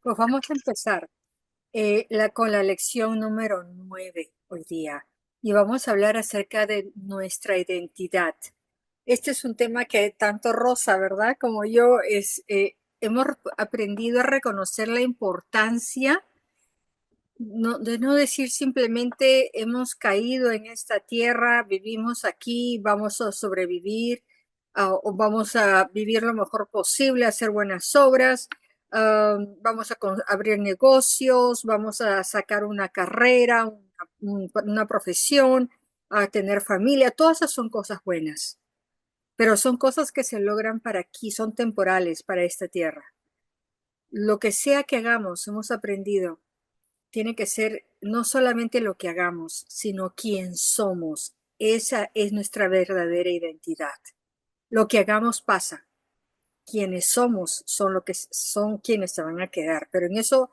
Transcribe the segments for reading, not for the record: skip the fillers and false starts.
Pues vamos a empezar con la lección número 9 hoy día y vamos a hablar acerca de nuestra identidad. Este es un tema que tanto Rosa, ¿verdad? Como yo hemos aprendido a reconocer la importancia de no decir simplemente hemos caído en esta tierra, vivimos aquí, vamos a sobrevivir, o vamos a vivir lo mejor posible, hacer buenas obras, vamos a abrir negocios, vamos a sacar una carrera, una profesión, a tener familia. Todas esas son cosas buenas, pero son cosas que se logran para aquí, son temporales para esta tierra. Lo que sea que hagamos, hemos aprendido tiene que ser no solamente lo que hagamos, sino quién somos. Esa es nuestra verdadera identidad. Lo que hagamos pasa. Quienes somos son lo que son quienes se van a quedar. Pero en eso,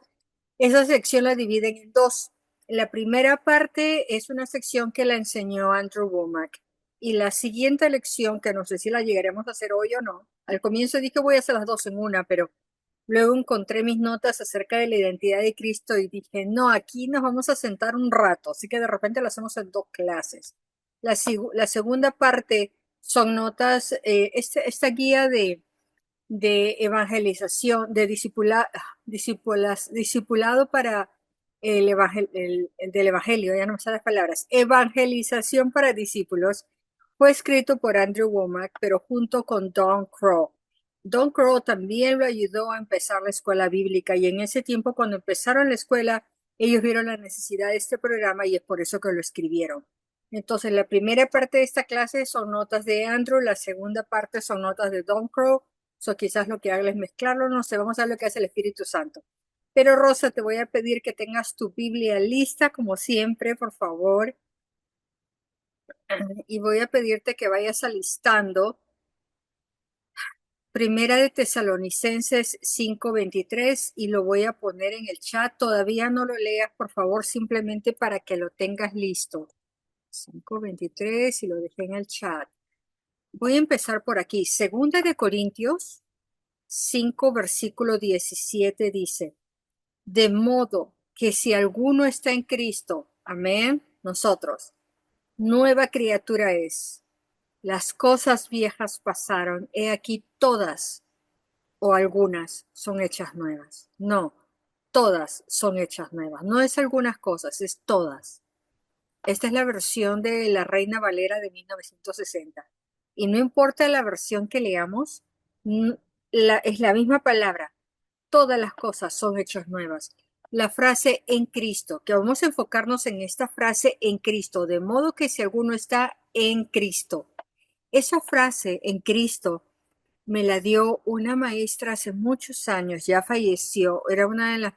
esa sección la dividen en dos. La primera parte es una sección que la enseñó Andrew Womack. Y la siguiente lección, que no sé si la llegaremos a hacer hoy o no, al comienzo dije voy a hacer las dos en una, pero luego encontré mis notas acerca de la identidad de Cristo y dije, no, aquí nos vamos a sentar un rato, así que de repente lo hacemos en dos clases. La segunda parte son notas, esta guía de evangelización, de discipulado para el del evangelio, ya no me salen las palabras, evangelización para discípulos, fue escrito por Andrew Womack, pero junto con Don Crow. Don Crow también lo ayudó a empezar la escuela bíblica y en ese tiempo cuando empezaron la escuela, ellos vieron la necesidad de este programa y es por eso que lo escribieron. Entonces, la primera parte de esta clase son notas de Andrew, la segunda parte son notas de Don Crow. So, quizás lo que haga es mezclarlo, no sé, vamos a ver lo que hace el Espíritu Santo. Pero Rosa, te voy a pedir que tengas tu Biblia lista, como siempre, por favor. Y voy a pedirte que vayas alistando Primera de Tesalonicenses 5:23 y lo voy a poner en el chat. Todavía no lo leas, por favor, simplemente para que lo tengas listo. 5:23 y lo dejé en el chat. Voy a empezar por aquí. Segunda de Corintios 5, versículo 17 dice, de modo que si alguno está en Cristo, amén, nosotros, nueva criatura es. Las cosas viejas pasaron, he aquí todas o algunas son hechas nuevas. No, todas son hechas nuevas. No es algunas cosas, es todas. Esta es la versión de la Reina Valera de 1960. Y no importa la versión que leamos, es la misma palabra. Todas las cosas son hechas nuevas. La frase en Cristo, que vamos a enfocarnos en esta frase en Cristo, de modo que si alguno está en Cristo. Esa frase en Cristo me la dio una maestra hace muchos años, ya falleció, era una de las,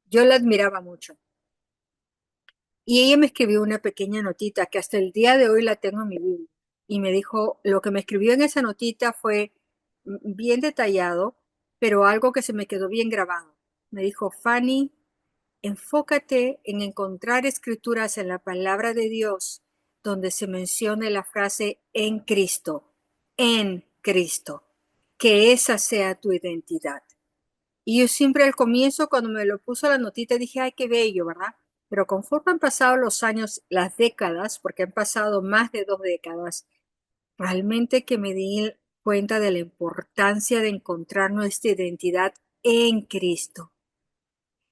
yo la admiraba mucho. Y ella me escribió una pequeña notita que hasta el día de hoy la tengo en mi Biblia. Y me dijo, lo que me escribió en esa notita fue bien detallado, pero algo que se me quedó bien grabado. Me dijo, Fanny, enfócate en encontrar escrituras en la palabra de Dios donde se mencione la frase en Cristo, que esa sea tu identidad. Y yo siempre al comienzo, cuando me lo puso la notita, dije, ay, qué bello, ¿verdad? Pero conforme han pasado los años, las décadas, porque han pasado más de 2 décadas, realmente que me di cuenta de la importancia de encontrar nuestra identidad en Cristo.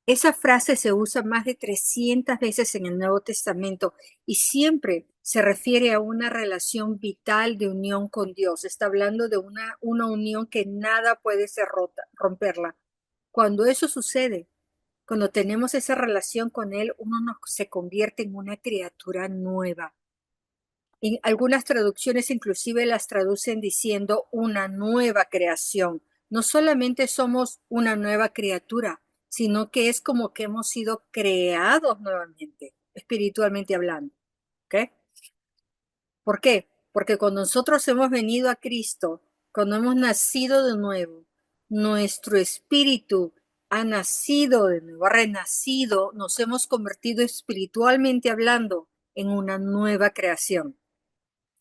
Esa frase se usa más de 300 veces en el Nuevo Testamento y siempre se refiere a una relación vital de unión con Dios. Está hablando de una unión que nada puede ser romperla. Cuando eso sucede, cuando tenemos esa relación con Él, se convierte en una criatura nueva. En algunas traducciones inclusive las traducen diciendo una nueva creación. No solamente somos una nueva criatura, sino que es como que hemos sido creados nuevamente, espiritualmente hablando. ¿Ok? ¿Por qué? Porque cuando nosotros hemos venido a Cristo, cuando hemos nacido de nuevo, nuestro espíritu ha nacido de nuevo, ha renacido, nos hemos convertido espiritualmente hablando en una nueva creación.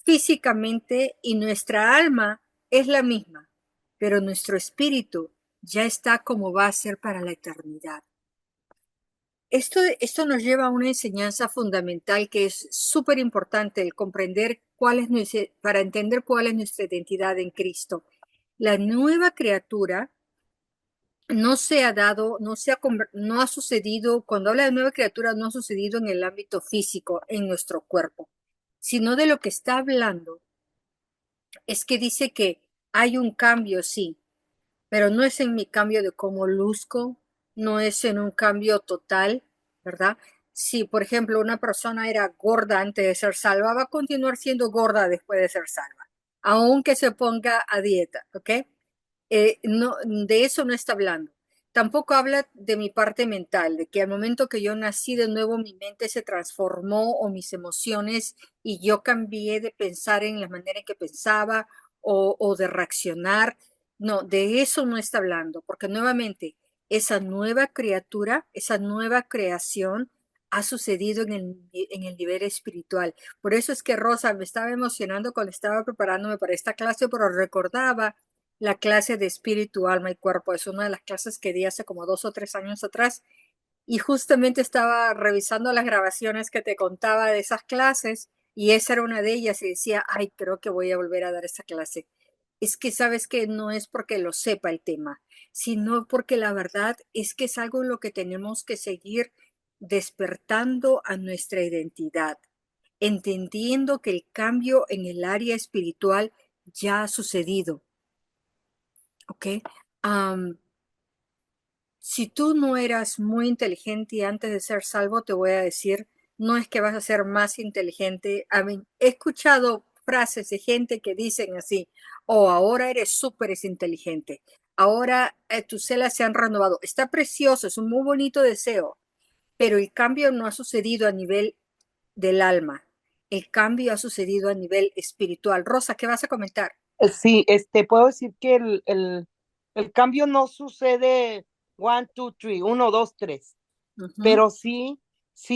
Físicamente y nuestra alma es la misma, pero nuestro espíritu ya está como va a ser para la eternidad. Esto nos lleva a una enseñanza fundamental que es súper importante, el comprender para entender cuál es nuestra identidad en Cristo. La nueva criatura no se ha dado, no ha sucedido, cuando habla de nueva criatura, no ha sucedido en el ámbito físico, en nuestro cuerpo, sino de lo que está hablando es que dice que hay un cambio, sí, pero no es en mi cambio de cómo luzco, no es en un cambio total, ¿verdad? Si, por ejemplo, una persona era gorda antes de ser salva, va a continuar siendo gorda después de ser salva, aunque se ponga a dieta, ¿ok? No, de eso no está hablando. Tampoco habla de mi parte mental, de que al momento que yo nací de nuevo mi mente se transformó o mis emociones y yo cambié de pensar en la manera en que pensaba o de reaccionar. No, de eso no está hablando, porque nuevamente esa nueva criatura, esa nueva creación ha sucedido en el nivel espiritual. Por eso es que Rosa me estaba emocionando cuando estaba preparándome para esta clase, pero recordaba la clase de espíritu, alma y cuerpo. Es una de las clases que di hace como 2 o 3 años atrás. Y justamente estaba revisando las grabaciones que te contaba de esas clases y esa era una de ellas y decía, ay, creo que voy a volver a dar esa clase. Es que sabes que no es porque lo sepa el tema, sino porque la verdad es que es algo en lo que tenemos que seguir despertando a nuestra identidad, entendiendo que el cambio en el área espiritual ya ha sucedido. ¿Ok? Am, si tú no eras muy inteligente antes de ser salvo, te voy a decir, no es que vas a ser más inteligente. He escuchado frases de gente que dicen así, oh, ahora eres súper inteligente, ahora tus celas se han renovado. Está precioso, es un muy bonito deseo, pero el cambio no ha sucedido a nivel del alma, el cambio ha sucedido a nivel espiritual. Rosa, ¿qué vas a comentar? Sí, puedo decir que el cambio no sucede one, two, three, uno, dos, tres, Ujú. pero sí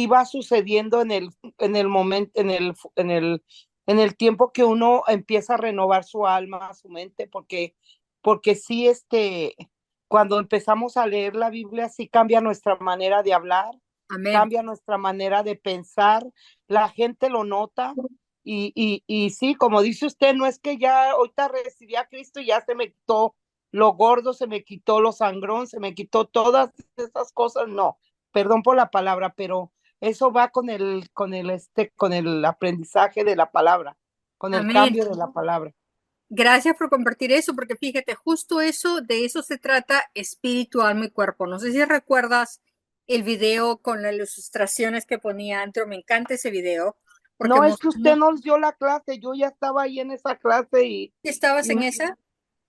va sucediendo en el momento, en el tiempo que uno empieza a renovar su alma, su mente, porque sí, cuando empezamos a leer la Biblia, sí cambia nuestra manera de hablar, Amén. cambia nuestra manera de pensar, la gente lo nota. Y sí, como dice usted, no es que ya ahorita recibí a Cristo y ya se me quitó lo gordo, se me quitó lo sangrón, se me quitó todas esas cosas, no, perdón por la palabra, pero eso va con el aprendizaje de la palabra, con el Amén. cambio de la palabra. Gracias por compartir eso, porque fíjate, justo eso, de eso se trata espíritu, alma y cuerpo. No sé si recuerdas el video con las ilustraciones que ponía Andrew. Me encanta ese video, porque No, es que usted nos dio la clase, yo ya estaba ahí en esa clase ¿estabas y en esa?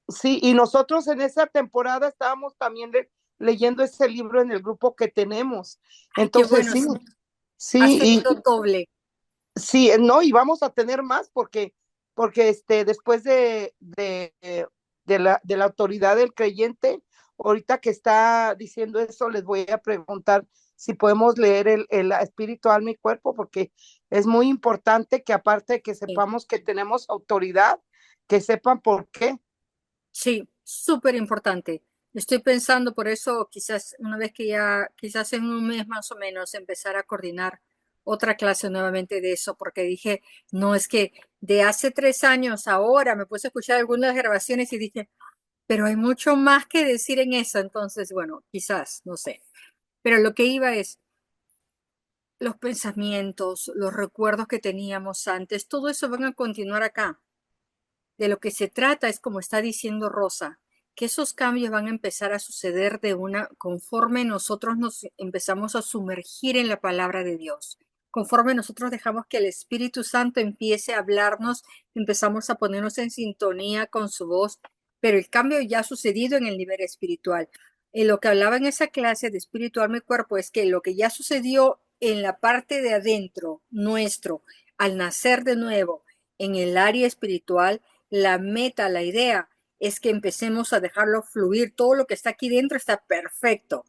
sí, y nosotros en esa temporada estábamos también leyendo ese libro en el grupo que tenemos. Ay, qué Entonces, bueno, sí, has sí, tenido doble. sí, no, y vamos a tener más porque después de la autoridad del creyente, ahorita que está diciendo eso, les voy a preguntar si podemos leer el espíritu, alma y cuerpo, porque es muy importante que aparte de que Sí, sepamos que tenemos autoridad, que sepan por qué. sí, súper importante. Estoy pensando por eso, quizás una vez que ya, quizás en un mes más o menos, empezar a coordinar otra clase nuevamente de eso, porque dije, no, es que de hace 3 años ahora me puse a escuchar algunas grabaciones y dije, pero hay mucho más que decir en eso, entonces, bueno, quizás, no sé. Pero lo que iba es los pensamientos, los recuerdos que teníamos antes, todo eso van a continuar acá. De lo que se trata es, como está diciendo Rosa, que esos cambios van a empezar a suceder conforme nosotros nos empezamos a sumergir en la palabra de Dios. Conforme nosotros dejamos que el Espíritu Santo empiece a hablarnos, empezamos a ponernos en sintonía con su voz, pero el cambio ya ha sucedido en el nivel espiritual. Y lo que hablaba en esa clase de espíritu, alma y cuerpo es que lo que ya sucedió en la parte de adentro nuestro, al nacer de nuevo en el área espiritual, la meta, la idea es que empecemos a dejarlo fluir. Todo lo que está aquí dentro está perfecto.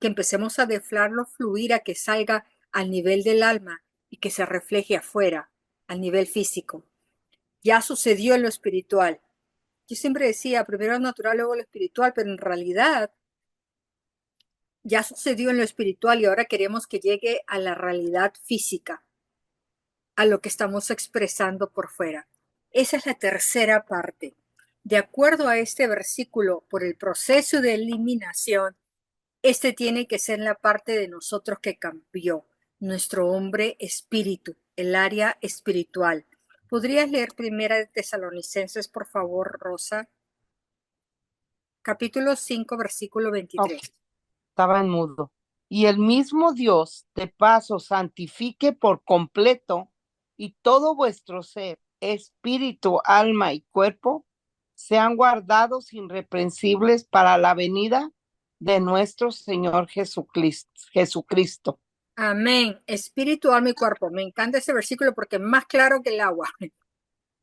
Que empecemos a dejarlo fluir, a que salga al nivel del alma y que se refleje afuera, al nivel físico. Ya sucedió en lo espiritual. Yo siempre decía, primero lo natural, luego lo espiritual, pero en realidad ya sucedió en lo espiritual y ahora queremos que llegue a la realidad física, a lo que estamos expresando por fuera. Esa es la tercera parte. De acuerdo a este versículo, por el proceso de eliminación, este tiene que ser la parte de nosotros que cambió, nuestro hombre espíritu, el área espiritual. ¿Podrías leer Primera de Tesalonicenses, por favor, Rosa? Capítulo 5, versículo Ok, 23. estaba en mudo. Y el mismo Dios de paso santifique por completo y todo vuestro ser, espíritu, alma y cuerpo, sean guardados irreprensibles para la venida de nuestro Señor Jesucristo. Jesucristo. Amén. Espíritu, alma y cuerpo. Me encanta ese versículo porque es más claro que el agua.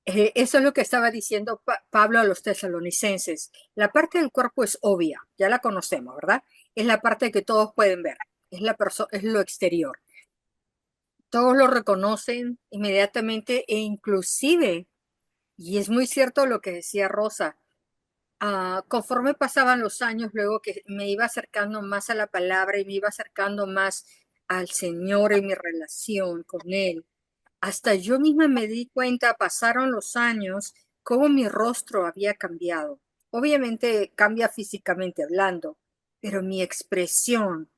Eso es lo que estaba diciendo Pablo a los tesalonicenses. La parte del cuerpo es obvia, ya la conocemos, ¿verdad? Es la parte que todos pueden ver, es lo exterior. Todos lo reconocen inmediatamente e inclusive, y es muy cierto lo que decía Rosa, conforme pasaban los años, luego que me iba acercando más a la palabra y me iba acercando más al Señor en mi relación con Él, hasta yo misma me di cuenta, pasaron los años, cómo mi rostro había cambiado. Obviamente cambia físicamente hablando, pero mi expresión,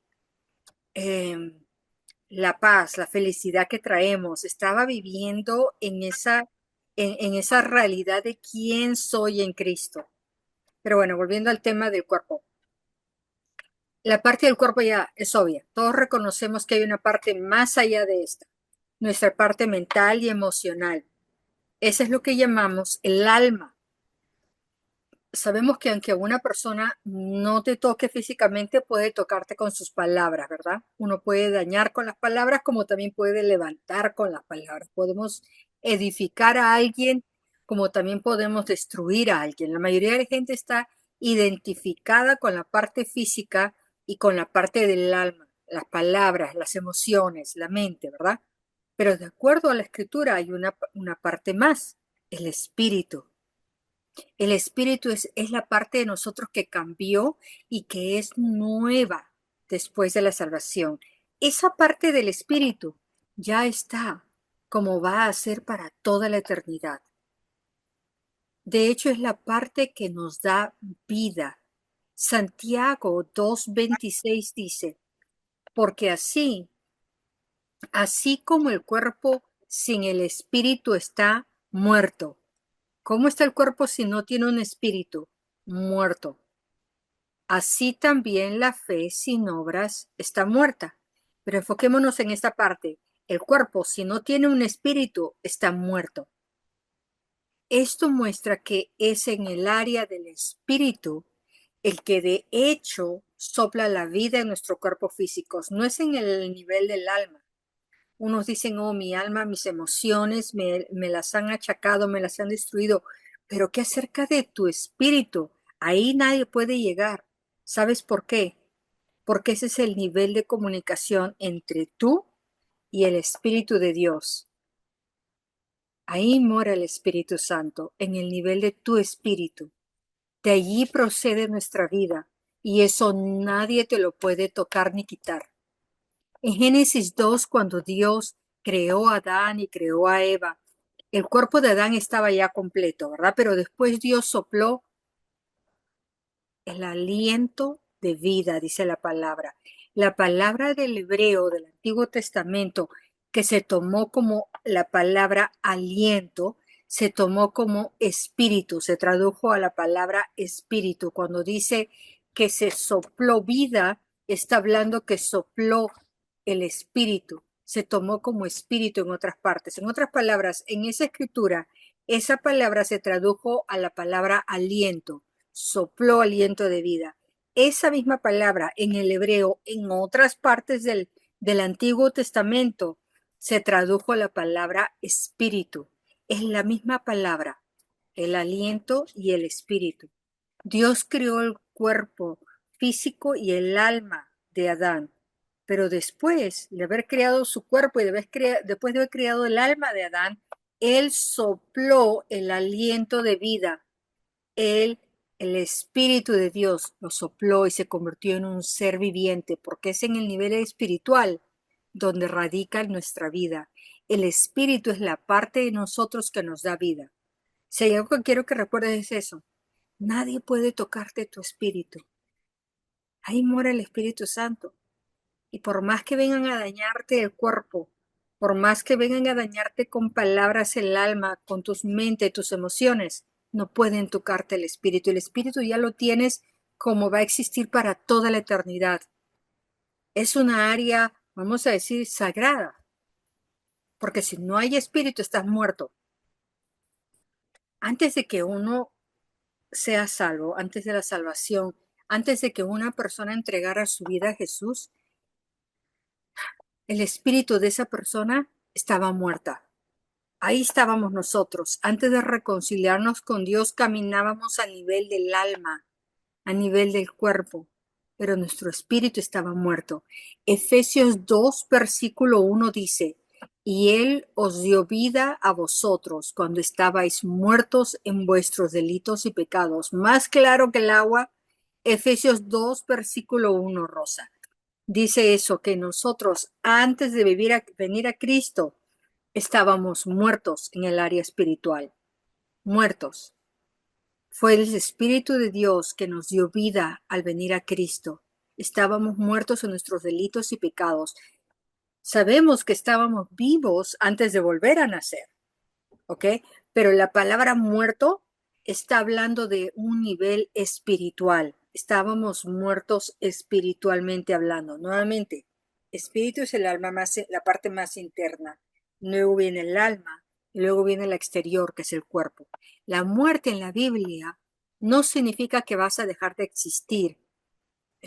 em, la paz, la felicidad que traemos, estaba viviendo en esa realidad de quién soy en Cristo. Pero bueno, volviendo al tema del cuerpo. La parte del cuerpo ya es obvia. Todos reconocemos que hay una parte más allá de esta, nuestra parte mental y emocional. Ese es lo que llamamos el alma. Sabemos que aunque una persona no te toque físicamente, puede tocarte con sus palabras, ¿verdad? Uno puede dañar con las palabras como también puede levantar con las palabras. Podemos edificar a alguien como también podemos destruir a alguien. La mayoría de la gente está identificada con la parte física y con la parte del alma, las palabras, las emociones, la mente, ¿verdad? Pero de acuerdo a la escritura hay una parte más, el espíritu. El espíritu es la parte de nosotros que cambió y que es nueva después de la salvación. Esa parte del espíritu ya está como va a ser para toda la eternidad. De hecho, es la parte que nos da vida. Santiago 2:26 dice, porque así como el cuerpo sin el espíritu está muerto. ¿Cómo está el cuerpo si no tiene un espíritu? Muerto. Así también la fe sin obras está muerta. Pero enfoquémonos en esta parte. El cuerpo, si no tiene un espíritu, está muerto. Esto muestra que es en el área del espíritu el que de hecho sopla la vida en nuestro cuerpo físico. No es en el nivel del alma. Unos dicen, oh, mi alma, mis emociones me las han achacado, me las han destruido. Pero ¿qué acerca de tu espíritu? Ahí nadie puede llegar. ¿Sabes por qué? Porque ese es el nivel de comunicación entre tú y el Espíritu de Dios. Ahí mora el Espíritu Santo, en el nivel de tu espíritu. De allí procede nuestra vida y eso nadie te lo puede tocar ni quitar. En Génesis 2, cuando Dios creó a Adán y creó a Eva, el cuerpo de Adán estaba ya completo, ¿verdad? Pero después Dios sopló el aliento de vida, dice la palabra. La palabra del hebreo del Antiguo Testamento, que se tomó como la palabra aliento, se tomó como espíritu, se tradujo a la palabra espíritu. Cuando dice que se sopló vida, está hablando que sopló el espíritu, se tomó como espíritu en otras partes. En otras palabras, en esa escritura, esa palabra se tradujo a la palabra aliento, sopló aliento de vida. Esa misma palabra en el hebreo, en otras partes del Antiguo Testamento, se tradujo a la palabra espíritu. Es la misma palabra, el aliento y el espíritu. Dios creó el cuerpo físico y el alma de Adán, pero después de haber creado su cuerpo y después de haber creado el alma de Adán, Él sopló el aliento de vida Él, el Espíritu de Dios, lo sopló y se convirtió en un ser viviente, porque es en el nivel espiritual donde radica nuestra vida. El Espíritu es la parte de nosotros que nos da vida. Si hay algo que quiero que recuerdes es eso. Nadie puede tocarte tu espíritu. Ahí mora el Espíritu Santo. Y por más que vengan a dañarte el cuerpo, por más que vengan a dañarte con palabras el alma, con tus mentes, tus emociones, no pueden tocarte el espíritu. El espíritu ya lo tienes como va a existir para toda la eternidad. Es una área, vamos a decir, sagrada, porque si no hay espíritu estás muerto. Antes de que uno sea salvo, antes de la salvación, antes de que una persona entregara su vida a Jesús, el espíritu de esa persona estaba muerta. Ahí estábamos nosotros. Antes de reconciliarnos con Dios, caminábamos a nivel del alma, a nivel del cuerpo, pero nuestro espíritu estaba muerto. Efesios 2, versículo 1 dice, y Él os dio vida a vosotros cuando estabais muertos en vuestros delitos y pecados. Más claro que el agua, Efesios 2, versículo 1, Rosa. Dice eso, que nosotros antes de venir a Cristo, estábamos muertos en el área espiritual, muertos. Fue el Espíritu de Dios que nos dio vida al venir a Cristo. Estábamos muertos en nuestros delitos y pecados. Sabemos que estábamos vivos antes de volver a nacer, ¿ok? Pero la palabra muerto está hablando de un nivel espiritual. Estábamos muertos espiritualmente hablando. Nuevamente, espíritu es el alma más, la parte más interna. Luego viene el alma y luego viene el exterior, que es el cuerpo. La muerte en la Biblia no significa que vas a dejar de existir.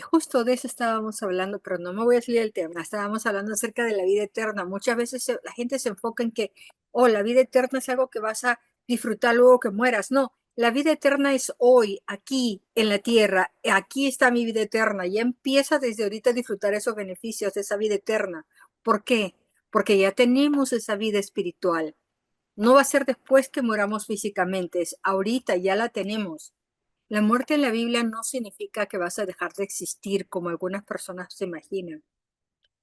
Justo de eso estábamos hablando, pero no me voy a salir del tema. Estábamos hablando acerca de la vida eterna. Muchas veces la gente se enfoca en que, oh, la vida eterna es algo que vas a disfrutar luego que mueras. No, la vida eterna es hoy, aquí, en la tierra. Aquí está mi vida eterna. Ya empieza desde ahorita a disfrutar esos beneficios de esa vida eterna. ¿Por qué? Porque ya tenemos esa vida espiritual. No va a ser después que muramos físicamente, es ahorita ya la tenemos. La muerte en la Biblia no significa que vas a dejar de existir como algunas personas se imaginan.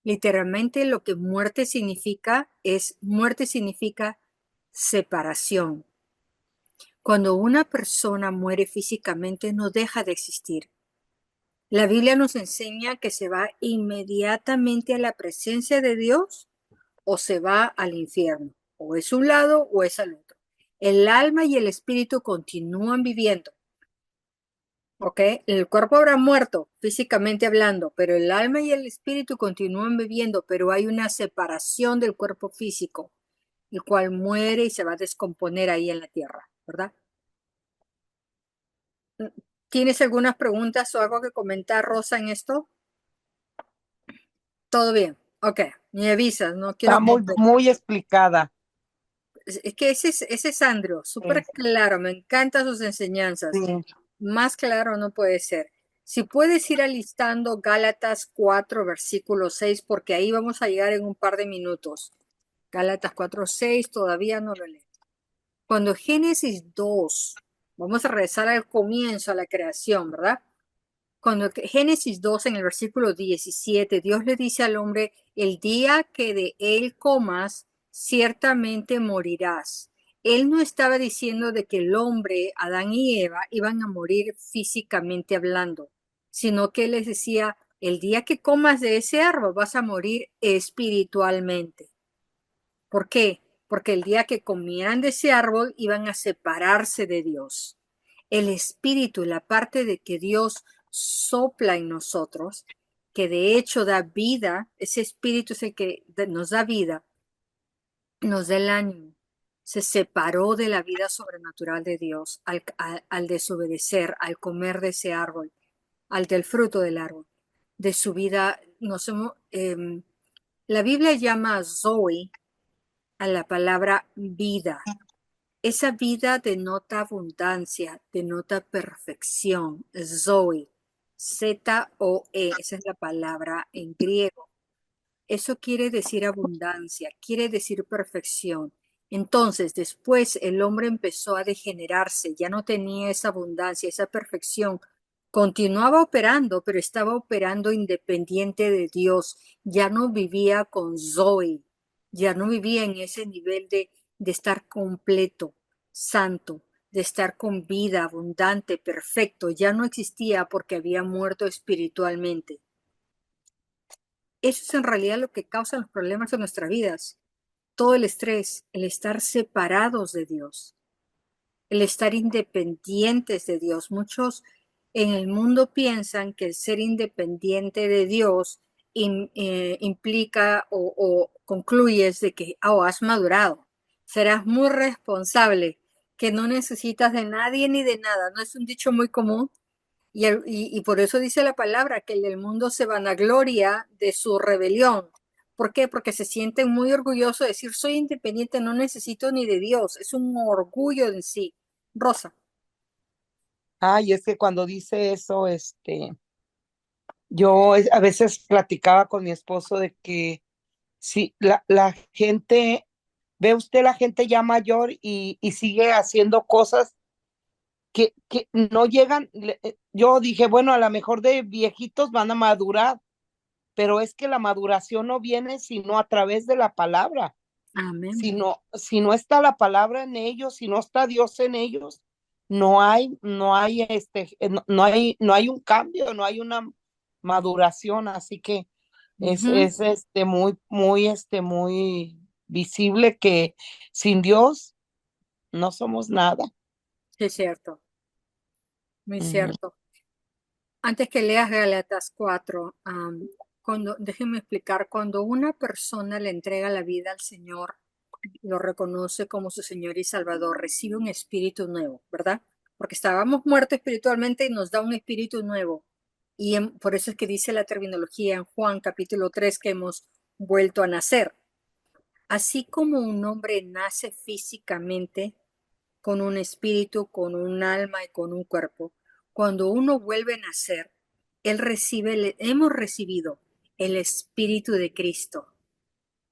Literalmente lo que muerte significa separación. Cuando una persona muere físicamente no deja de existir. La Biblia nos enseña que se va inmediatamente a la presencia de Dios o se va al infierno. O es un lado o es al otro. El alma y el espíritu continúan viviendo. ¿Ok? El cuerpo habrá muerto, físicamente hablando, pero el alma y el espíritu continúan viviendo, pero hay una separación del cuerpo físico, el cual muere y se va a descomponer ahí en la tierra, ¿verdad? ¿Tienes algunas preguntas o algo que comentar, Rosa, en esto? Todo bien. Ok, me avisas, no Está quiero. muy explicada. Es que ese es Andrew, súper Es- claro, me encantan sus sí. enseñanzas. Más claro no puede ser. Si puedes ir alistando Gálatas 4, versículo 6, porque ahí vamos a llegar en un par de minutos. Gálatas 4, 6, todavía no lo leo. Cuando Génesis 2, vamos a regresar al comienzo, a la creación, ¿verdad? Cuando Génesis 2, en el versículo 17, Dios le dice al hombre, el día que de él comas, ciertamente morirás. Él no estaba diciendo de que el hombre, Adán y Eva, iban a morir físicamente hablando, sino que él les decía, el día que comas de ese árbol vas a morir espiritualmente. ¿Por qué? Porque el día que comieran de ese árbol iban a separarse de Dios. El espíritu, la parte de que Dios sopla en nosotros, que de hecho da vida, ese espíritu es el que nos da vida, nos da el ánimo. Se separó de la vida sobrenatural de Dios al desobedecer, al comer de ese árbol, al del fruto del árbol. De su vida, la Biblia llama a Zoe a la palabra vida. Esa vida denota abundancia, denota perfección. Zoe, Z-O-E, esa es la palabra en griego. Eso quiere decir abundancia, quiere decir perfección. Entonces, después el hombre empezó a degenerarse, ya no tenía esa abundancia, esa perfección. Continuaba operando, pero estaba operando independiente de Dios. Ya no vivía con Zoe, ya no vivía en ese nivel de estar completo, santo, de estar con vida, abundante, perfecto. Ya no existía porque había muerto espiritualmente. Eso es en realidad lo que causa los problemas de nuestras vidas. Todo el estrés, el estar separados de Dios, el estar independientes de Dios. Muchos en el mundo piensan que el ser independiente de Dios implica o concluyes de que has madurado, serás muy responsable, que no necesitas de nadie ni de nada. ¿No es un dicho muy común? Y por eso dice la palabra que el mundo se vanagloria de su rebelión. ¿Por qué? Porque se sienten muy orgullosos de decir, soy independiente, no necesito ni de Dios. Es un orgullo en sí. Rosa. Ay, es que cuando dice eso, yo a veces platicaba con mi esposo de que si la gente, ve usted la gente ya mayor y sigue haciendo cosas que no llegan, yo dije, bueno, a lo mejor de viejitos van a madurar, pero es que la maduración no viene sino a través de la palabra. Amén. Si no está la palabra en ellos, si no está Dios en ellos, no hay un cambio, no hay una maduración, así que Ujú. es muy visible que sin Dios no somos nada. Sí, es cierto, muy Ujú. cierto. Antes que leas Gálatas 4, déjenme explicar, cuando una persona le entrega la vida al Señor, lo reconoce como su Señor y Salvador, recibe un espíritu nuevo, ¿verdad? Porque estábamos muertos espiritualmente y nos da un espíritu nuevo. Por eso es que dice la terminología en Juan capítulo 3 que hemos vuelto a nacer. Así como un hombre nace físicamente con un espíritu, con un alma y con un cuerpo, cuando uno vuelve a nacer, hemos recibido el espíritu de Cristo.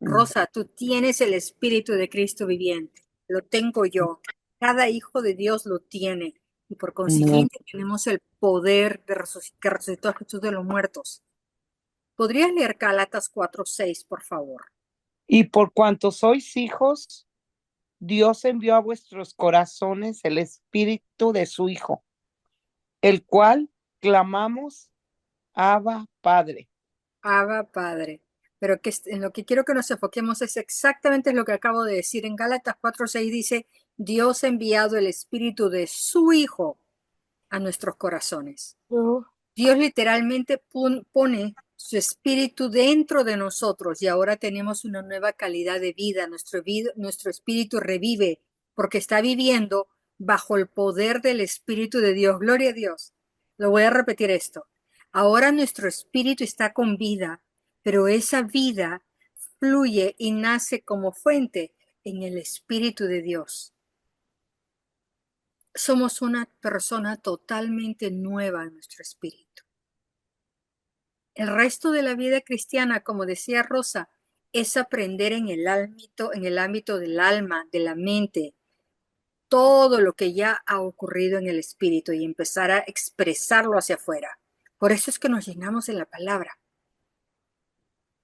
Mm. Rosa, tú tienes el Espíritu de Cristo viviente, lo tengo yo. Cada hijo de Dios lo tiene y por No. consiguiente tenemos el poder que resucitó a Jesús de los muertos. ¿Podrías leer Gálatas 4:6, por favor? Y por cuanto sois hijos, Dios envió a vuestros corazones el espíritu de su Hijo, el cual clamamos, Abba, Padre. Abba, Padre. Pero en lo que quiero que nos enfoquemos es exactamente lo que acabo de decir. En Gálatas 4:6 dice, Dios ha enviado el Espíritu de su Hijo a nuestros corazones. Oh. Dios literalmente pone su espíritu dentro de nosotros y ahora tenemos una nueva calidad de vida. Nuestro espíritu revive porque está viviendo bajo el poder del Espíritu de Dios. Gloria a Dios. Lo voy a repetir esto. Ahora nuestro espíritu está con vida, pero esa vida fluye y nace como fuente en el Espíritu de Dios. Somos una persona totalmente nueva en nuestro espíritu. El resto de la vida cristiana, como decía Rosa, es aprender en el ámbito del alma, de la mente, todo lo que ya ha ocurrido en el espíritu y empezar a expresarlo hacia afuera. Por eso es que nos llenamos de la palabra.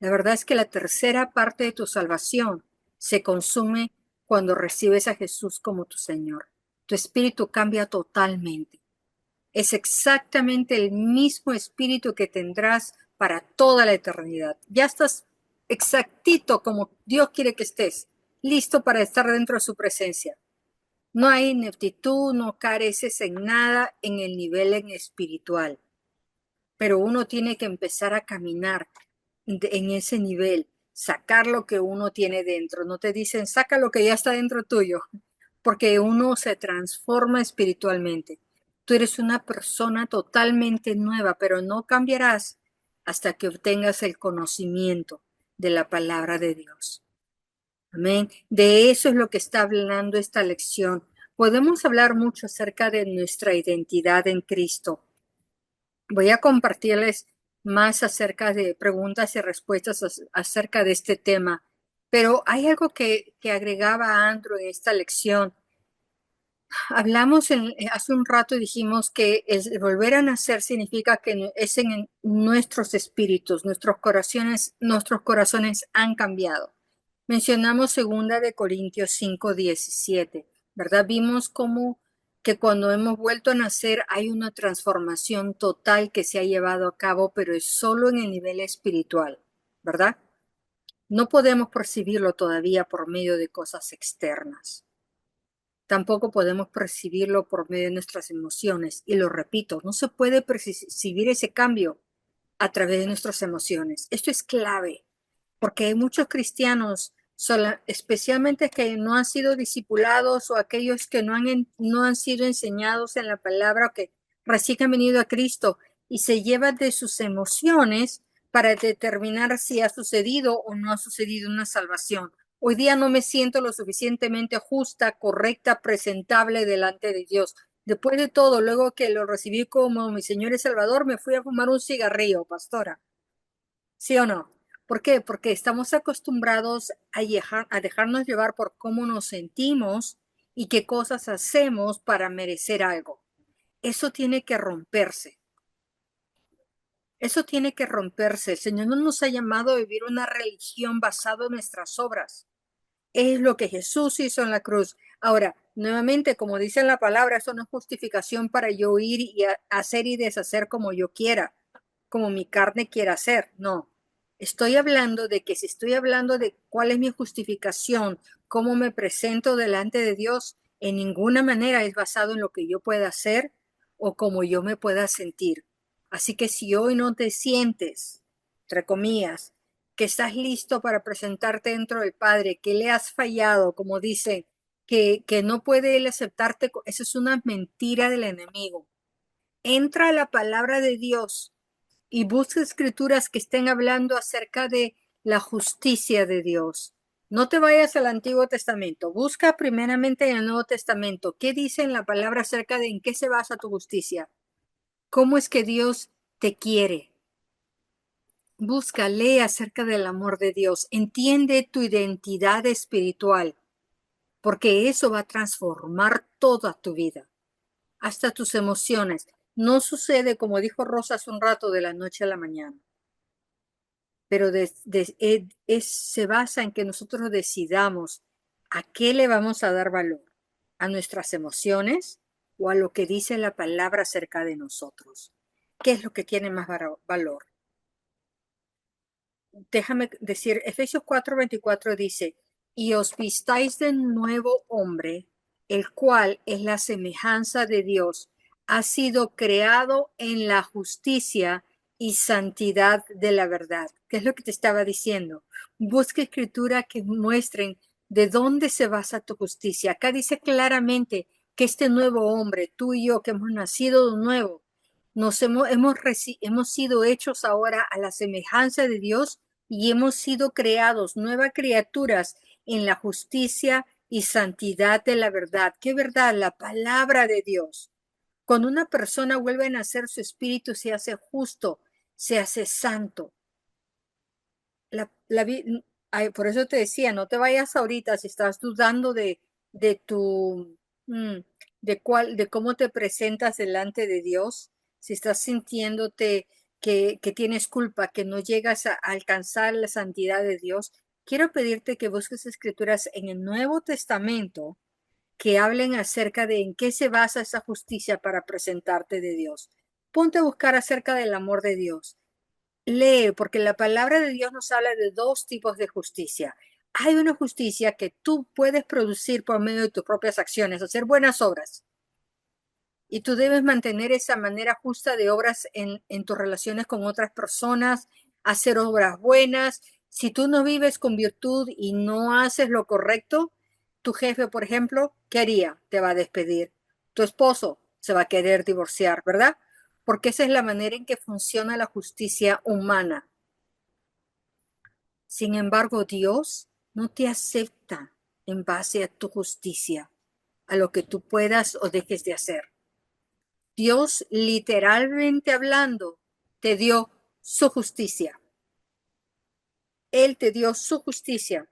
La verdad es que la tercera parte de tu salvación se consume cuando recibes a Jesús como tu Señor. Tu espíritu cambia totalmente. Es exactamente el mismo espíritu que tendrás para toda la eternidad. Ya estás exactito como Dios quiere que estés, listo para estar dentro de su presencia. No hay ineptitud, no careces en nada en el nivel en espiritual, pero uno tiene que empezar a caminar en ese nivel, sacar lo que uno tiene dentro. No te dicen, saca lo que ya está dentro tuyo, porque uno se transforma espiritualmente. Tú eres una persona totalmente nueva, pero no cambiarás hasta que obtengas el conocimiento de la palabra de Dios. Amén. De eso es lo que está hablando esta lección. Podemos hablar mucho acerca de nuestra identidad en Cristo. Voy a compartirles más acerca de preguntas y respuestas acerca de este tema. Pero hay algo que agregaba Andrew en esta lección. Hablamos hace un rato y dijimos que el volver a nacer significa que es en nuestros espíritus, nuestros corazones han cambiado. Mencionamos segunda de Corintios 5:17, ¿verdad? Vimos cómo que cuando hemos vuelto a nacer hay una transformación total que se ha llevado a cabo, pero es solo en el nivel espiritual, ¿verdad? No podemos percibirlo todavía por medio de cosas externas. Tampoco podemos percibirlo por medio de nuestras emociones. Y lo repito, no se puede percibir ese cambio a través de nuestras emociones. Esto es clave, porque hay muchos cristianos, especialmente que no han sido discipulados o aquellos que no han sido enseñados en la palabra o que recién han venido a Cristo y se llevan de sus emociones para determinar si ha sucedido o no ha sucedido una salvación. Hoy día no me siento lo suficientemente justa, correcta, presentable delante de Dios. Después de todo, luego que lo recibí como mi Señor y Salvador, me fui a fumar un cigarrillo, pastora. ¿Sí o no? ¿Por qué? Porque estamos acostumbrados a dejarnos llevar por cómo nos sentimos y qué cosas hacemos para merecer algo. Eso tiene que romperse. Eso tiene que romperse. El Señor no nos ha llamado a vivir una religión basada en nuestras obras. Es lo que Jesús hizo en la cruz. Ahora, nuevamente, como dice la palabra, eso no es justificación para yo ir y hacer y deshacer como yo quiera, como mi carne quiera hacer. No. Estoy hablando de que si estoy hablando de cuál es mi justificación, cómo me presento delante de Dios, en ninguna manera es basado en lo que yo pueda hacer o cómo yo me pueda sentir. Así que si hoy no te sientes, entre comillas, que estás listo para presentarte dentro del Padre, que le has fallado, como dice, que no puede él aceptarte, eso es una mentira del enemigo. Entra a la palabra de Dios y busca escrituras que estén hablando acerca de la justicia de Dios. No te vayas al Antiguo Testamento, busca primeramente en el Nuevo Testamento. ¿Qué dice en la palabra acerca de en qué se basa tu justicia? ¿Cómo es que Dios te quiere? Busca, lee acerca del amor de Dios, entiende tu identidad espiritual, porque eso va a transformar toda tu vida, hasta tus emociones. No sucede, como dijo Rosa hace un rato, de la noche a la mañana, pero se basa en que nosotros decidamos a qué le vamos a dar valor, a nuestras emociones o a lo que dice la palabra acerca de nosotros. ¿Qué es lo que tiene más valor? Déjame decir, Efesios 4:24 dice, y os vistáis de nuevo hombre, el cual es la semejanza de Dios, ha sido creado en la justicia y santidad de la verdad. ¿Qué es lo que te estaba diciendo? Busca escritura que muestren de dónde se basa tu justicia. Acá dice claramente que este nuevo hombre, tú y yo, que hemos nacido de nuevo, hemos sido hechos ahora a la semejanza de Dios y hemos sido creados nuevas criaturas en la justicia y santidad de la verdad. ¿Qué verdad? La palabra de Dios. Cuando una persona vuelve a nacer, su espíritu se hace justo, se hace santo. La, la, por eso te decía, no te vayas ahorita si estás dudando de tu, mm, de cómo te presentas delante de Dios, si estás sintiéndote que tienes culpa, que no llegas a alcanzar la santidad de Dios, quiero pedirte que busques escrituras en el Nuevo Testamento que hablen acerca de en qué se basa esa justicia para presentarte de Dios. Ponte a buscar acerca del amor de Dios. Lee, porque la palabra de Dios nos habla de dos tipos de justicia. Hay una justicia que tú puedes producir por medio de tus propias acciones, hacer buenas obras. Y tú debes mantener esa manera justa de obras en tus relaciones con otras personas, hacer obras buenas. Si tú no vives con virtud y no haces lo correcto, tu jefe, por ejemplo, ¿qué haría? Te va a despedir. Tu esposo se va a querer divorciar, ¿verdad? Porque esa es la manera en que funciona la justicia humana. Sin embargo, Dios no te acepta en base a tu justicia, a lo que tú puedas o dejes de hacer. Dios, literalmente hablando, te dio su justicia. Él te dio su justicia.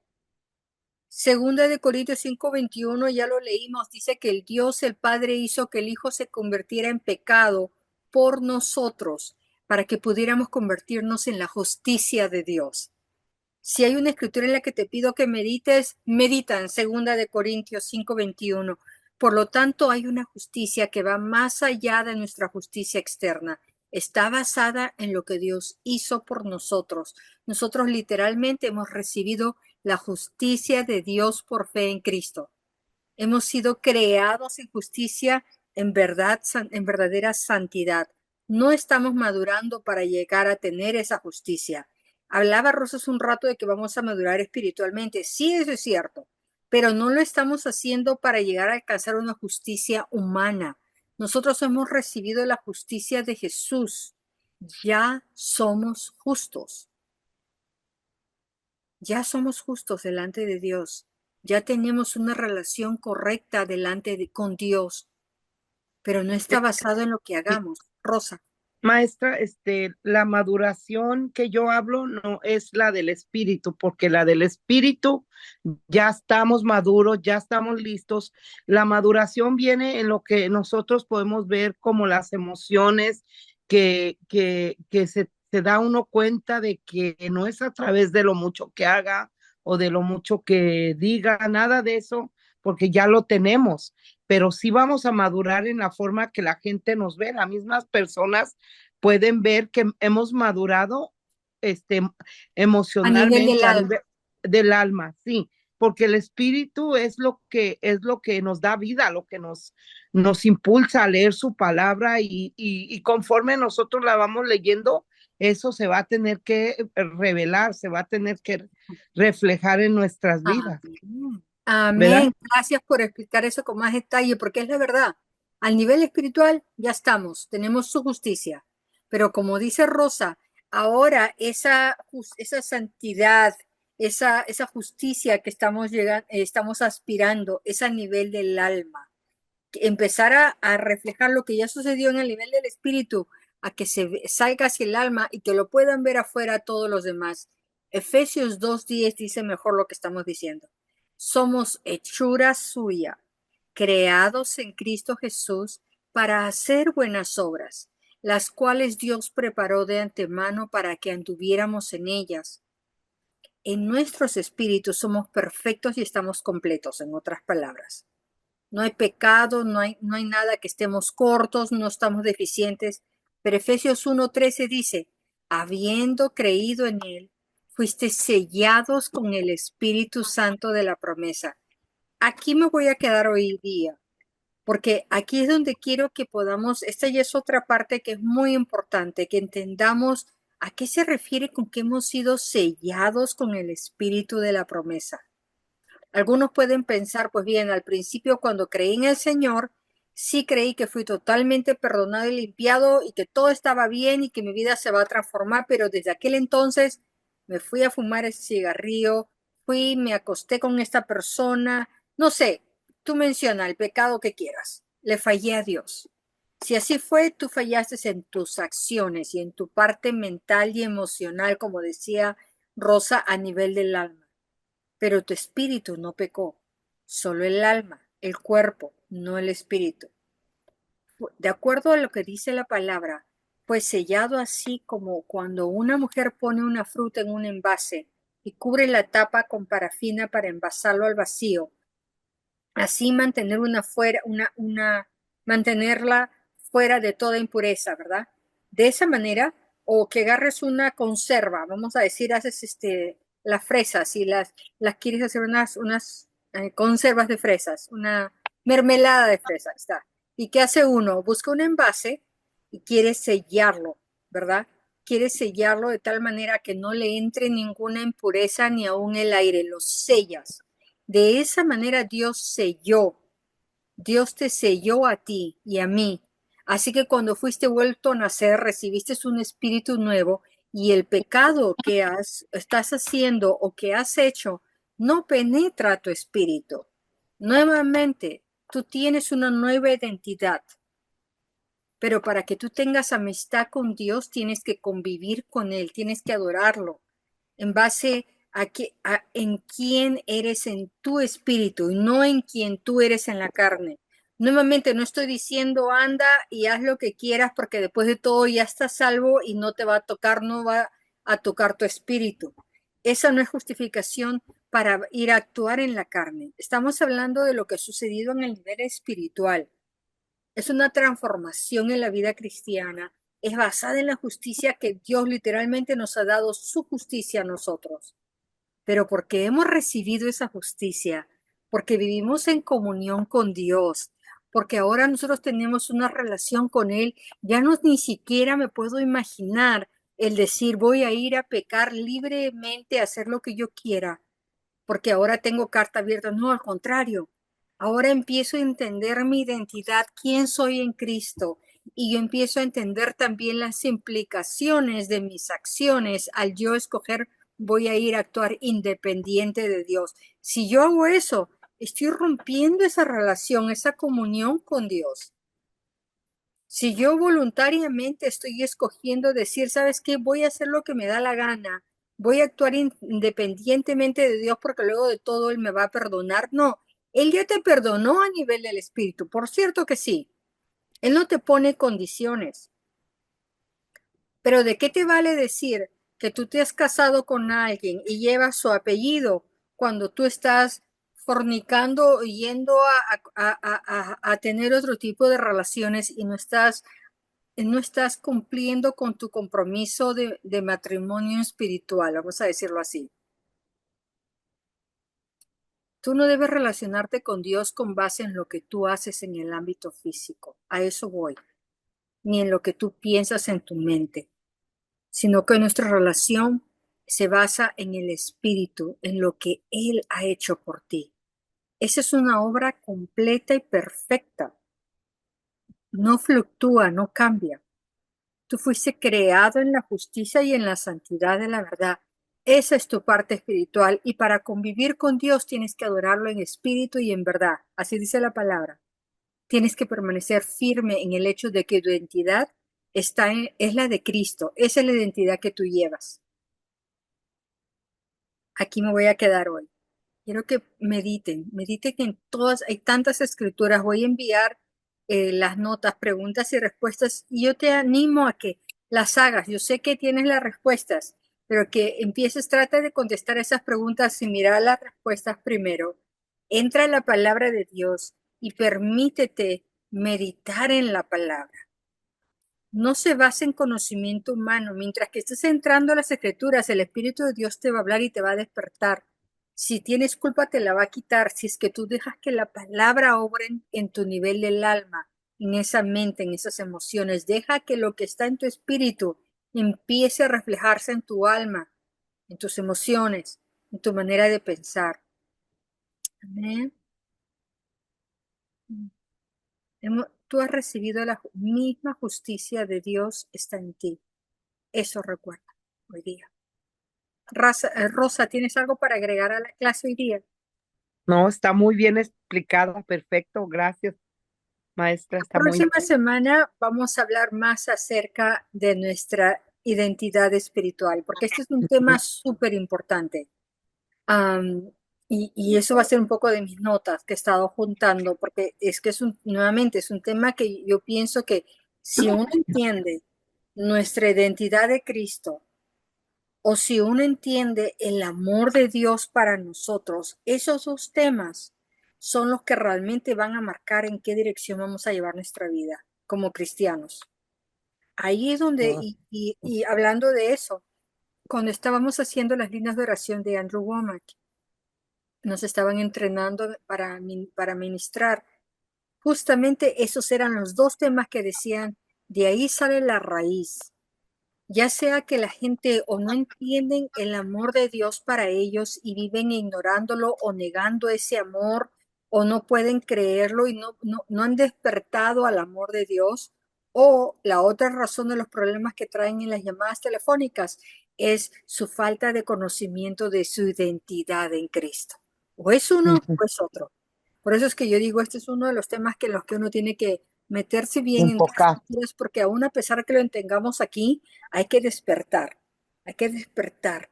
Segunda de Corintios 5:21, ya lo leímos, dice que el Dios, el Padre, hizo que el Hijo se convirtiera en pecado por nosotros, para que pudiéramos convertirnos en la justicia de Dios. Si hay una escritura en la que te pido que medites, medita en Segunda de Corintios 5:21. Por lo tanto, hay una justicia que va más allá de nuestra justicia externa. Está basada en lo que Dios hizo por nosotros. Nosotros literalmente hemos recibido la justicia de Dios por fe en Cristo. Hemos sido creados en justicia, en verdad, en verdadera santidad. No estamos madurando para llegar a tener esa justicia. Hablaba Rosa hace un rato de que vamos a madurar espiritualmente. Sí, eso es cierto, pero no lo estamos haciendo para llegar a alcanzar una justicia humana. Nosotros hemos recibido la justicia de Jesús. Ya somos justos. Ya somos justos delante de Dios. Ya tenemos una relación correcta con Dios, pero no está basado en lo que hagamos. Rosa. Maestra, la maduración que yo hablo no es la del espíritu, porque la del espíritu ya estamos maduros, ya estamos listos. La maduración viene en lo que nosotros podemos ver como las emociones que se da uno cuenta de que no es a través de lo mucho que haga o de lo mucho que diga, nada de eso, porque ya lo tenemos, pero sí vamos a madurar en la forma que la gente nos ve, las mismas personas pueden ver que hemos madurado este, A nivel del emocionalmente, a alma. nivel del alma, sí, porque el espíritu es lo que nos da vida, lo que nos impulsa a leer su palabra y conforme nosotros la vamos leyendo, eso se va a tener que revelar, se va a tener que reflejar en nuestras vidas, Amén. ¿verdad? Amén. Gracias por explicar eso con más detalle, porque es la verdad. Al nivel espiritual ya estamos, tenemos su justicia. Pero como dice Rosa, ahora esa santidad, esa justicia que estamos llegando, estamos aspirando, es a nivel del alma. Empezar a reflejar lo que ya sucedió en el nivel del espíritu, a que salga hacia el alma y que lo puedan ver afuera todos los demás. Efesios 2:10 dice mejor lo que estamos diciendo. Somos hechura suya, creados en Cristo Jesús para hacer buenas obras, las cuales Dios preparó de antemano para que anduviéramos en ellas. En nuestros espíritus somos perfectos y estamos completos, en otras palabras. No hay pecado, no hay nada que estemos cortos, no estamos deficientes. Pero Efesios 1:13 dice, habiendo creído en él, fuiste sellados con el Espíritu Santo de la promesa. Aquí me voy a quedar hoy día, porque aquí es donde quiero que podamos, esta ya es otra parte que es muy importante, que entendamos a qué se refiere con que hemos sido sellados con el Espíritu de la promesa. Algunos pueden pensar, pues bien, al principio cuando creí en el Señor, sí creí que fui totalmente perdonado y limpiado y que todo estaba bien y que mi vida se va a transformar, pero desde aquel entonces me fui a fumar ese cigarrillo, me acosté con esta persona, no sé, tú menciona el pecado que quieras, le fallé a Dios. Si así fue, tú fallaste en tus acciones y en tu parte mental y emocional, como decía Rosa, a nivel del alma. Pero tu espíritu no pecó, solo el alma, el cuerpo, no el espíritu. De acuerdo a lo que dice la palabra, pues sellado así como cuando una mujer pone una fruta en un envase y cubre la tapa con parafina para envasarlo al vacío, así mantenerla fuera de toda impureza, ¿verdad? De esa manera, o que agarres una conserva, vamos a decir, haces las fresas y las quieres hacer unas conservas de fresas, una mermelada de fresas, está. ¿Y qué hace uno? Busca un envase y quiere sellarlo, ¿verdad? Quiere sellarlo de tal manera que no le entre ninguna impureza ni aún el aire, lo sellas. De esa manera Dios te selló a ti y a mí. Así que cuando fuiste vuelto a nacer, recibiste un espíritu nuevo y el pecado que estás haciendo o que has hecho no penetra tu espíritu. Nuevamente, tú tienes una nueva identidad, pero para que tú tengas amistad con Dios, tienes que convivir con Él, tienes que adorarlo en base en quién eres en tu espíritu y no en quien tú eres en la carne. Nuevamente, no estoy diciendo anda y haz lo que quieras porque después de todo ya estás salvo y no te va a tocar, no va a tocar tu espíritu. Esa no es justificación para ir a actuar en la carne. Estamos hablando de lo que ha sucedido en el nivel espiritual. Es una transformación en la vida cristiana. Es basada en la justicia que Dios literalmente nos ha dado su justicia a nosotros. Pero porque hemos recibido esa justicia, porque vivimos en comunión con Dios, porque ahora nosotros tenemos una relación con Él, ya no ni siquiera me puedo imaginar el decir voy a ir a pecar libremente, a hacer lo que yo quiera, porque ahora tengo carta abierta. No, al contrario. Ahora empiezo a entender mi identidad, quién soy en Cristo, y yo empiezo a entender también las implicaciones de mis acciones al yo escoger voy a ir a actuar independiente de Dios. Si yo hago eso, estoy rompiendo esa relación, esa comunión con Dios. Si yo voluntariamente estoy escogiendo decir, ¿sabes qué? Voy a hacer lo que me da la gana, voy a actuar independientemente de Dios porque luego de todo Él me va a perdonar. No, Él ya te perdonó a nivel del Espíritu. Por cierto que sí, Él no te pone condiciones. Pero ¿de qué te vale decir que tú te has casado con alguien y llevas su apellido cuando tú estás fornicando, yendo a tener otro tipo de relaciones y no estás cumpliendo con tu compromiso de matrimonio espiritual, vamos a decirlo así? Tú no debes relacionarte con Dios con base en lo que tú haces en el ámbito físico, a eso voy, ni en lo que tú piensas en tu mente, sino que nuestra relación se basa en el espíritu, en lo que Él ha hecho por ti. Esa es una obra completa y perfecta. No fluctúa, no cambia. Tú fuiste creado en la justicia y en la santidad de la verdad. Esa es tu parte espiritual y para convivir con Dios tienes que adorarlo en espíritu y en verdad. Así dice la palabra. Tienes que permanecer firme en el hecho de que tu identidad es la de Cristo. Esa es la identidad que tú llevas. Aquí me voy a quedar hoy. Quiero que mediten en todas, hay tantas escrituras. Voy a enviar las notas, preguntas y respuestas y yo te animo a que las hagas. Yo sé que tienes las respuestas, pero que empieces, trata de contestar esas preguntas y mirar las respuestas primero. Entra en la palabra de Dios y permítete meditar en la palabra. No se basa en conocimiento humano. Mientras que estés entrando a las escrituras, el Espíritu de Dios te va a hablar y te va a despertar. Si tienes culpa, te la va a quitar. Si es que tú dejas que la palabra obre en tu nivel del alma, en esa mente, en esas emociones, deja que lo que está en tu espíritu empiece a reflejarse en tu alma, en tus emociones, en tu manera de pensar. Amén. Tú has recibido la misma justicia de Dios está en ti. Eso recuerda hoy día. Rosa, ¿tienes algo para agregar a la clase hoy día? No, está muy bien explicada, perfecto, gracias, maestra, La está muy próxima semana vamos a hablar más acerca de nuestra identidad espiritual, porque este es un tema bien. súper importante. Am, y eso va a ser un poco de mis notas que he estado juntando, porque es que nuevamente, es un tema que yo pienso que si uno entiende nuestra identidad de Cristo, o si uno entiende el amor de Dios para nosotros, esos dos temas son los que realmente van a marcar en qué dirección vamos a llevar nuestra vida como cristianos. Ahí es donde, Ah, y hablando de eso, cuando estábamos haciendo las líneas de oración de Andrew Womack, nos estaban entrenando para ministrar. Justamente esos eran los dos temas que decían, de ahí sale la raíz. Ya sea que la gente o no entienden el amor de Dios para ellos y viven ignorándolo o negando ese amor o no pueden creerlo y no han despertado al amor de Dios. O la otra razón de los problemas que traen en las llamadas telefónicas es su falta de conocimiento de su identidad en Cristo. O es uno ujú. o es otro. Por eso es que yo digo, este es uno de los temas que en los que uno tiene que meterse bien en las Enfocar. escrituras, porque aún a pesar que lo tengamos aquí, hay que despertar, hay que despertar,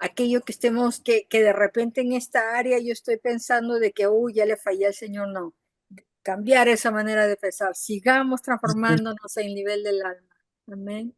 aquello que estemos, que de repente en esta área yo estoy pensando de que, uy, ya le fallé al Señor, no. Cambiar esa manera de pensar. Sigamos transformándonos en el nivel del alma. Amén.